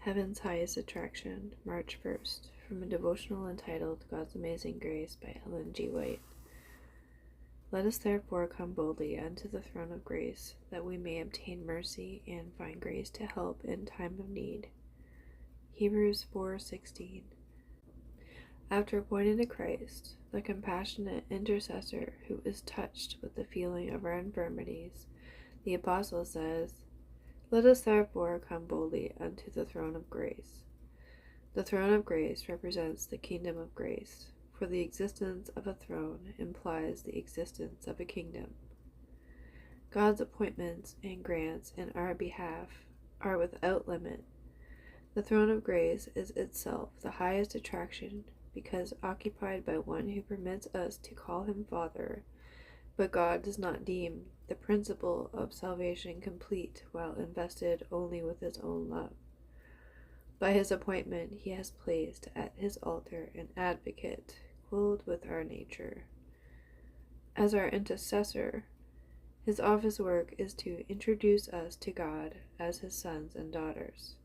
Heaven's Highest Attraction, March 1st, from a devotional entitled God's Amazing Grace by Ellen G. White. Let us therefore come boldly unto the throne of grace, that we may obtain mercy and find grace to help in time of need. Hebrews 4:16. After pointing to Christ, the compassionate intercessor who is touched with the feeling of our infirmities, the apostle says, "Let us therefore come boldly unto the throne of grace." The throne of grace represents the kingdom of grace, for the existence of a throne implies the existence of a kingdom. God's appointments and grants in our behalf are without limit. The throne of grace is itself the highest attraction because occupied by one who permits us to call him Father, but God does not deem the principle of salvation complete while invested only with his own love. By his appointment he has placed at his altar an advocate clothed with our nature. As our intercessor, his office work is to introduce us to God as his sons and daughters.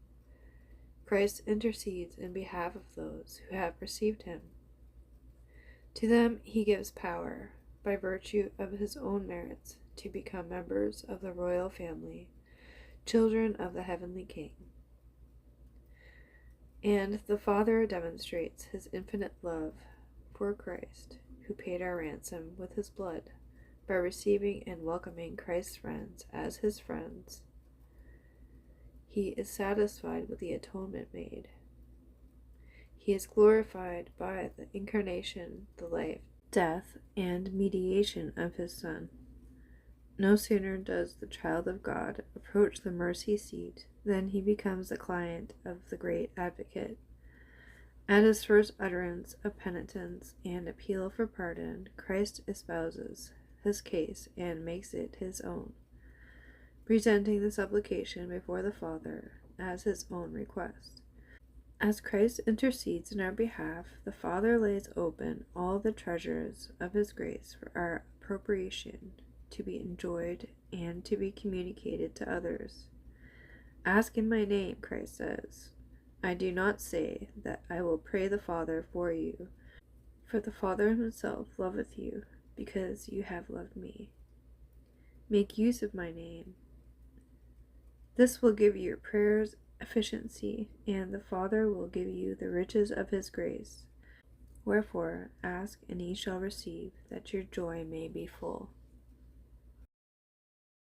Christ intercedes in behalf of those who have received him. To them he gives power, by virtue of his own merits, to become members of the royal family, children of the heavenly King. And the Father demonstrates his infinite love for Christ, who paid our ransom with his blood, by receiving and welcoming Christ's friends as his friends. He is satisfied with the atonement made. He is glorified by the incarnation, the life, death, and mediation of his Son. No sooner does the child of God approach the mercy seat than he becomes the client of the great advocate. At his first utterance of penitence and appeal for pardon, Christ espouses his case and makes it his own, presenting the supplication before the Father as his own request. As Christ intercedes in our behalf, the Father lays open all the treasures of his grace for our appropriation, to be enjoyed and to be communicated to others. "Ask in my name," Christ says. "I do not say that I will pray the Father for you, for the Father himself loveth you, because you have loved me. Make use of my name." This will give your prayers efficiency, and the Father will give you the riches of his grace. Wherefore, ask and ye shall receive, that your joy may be full.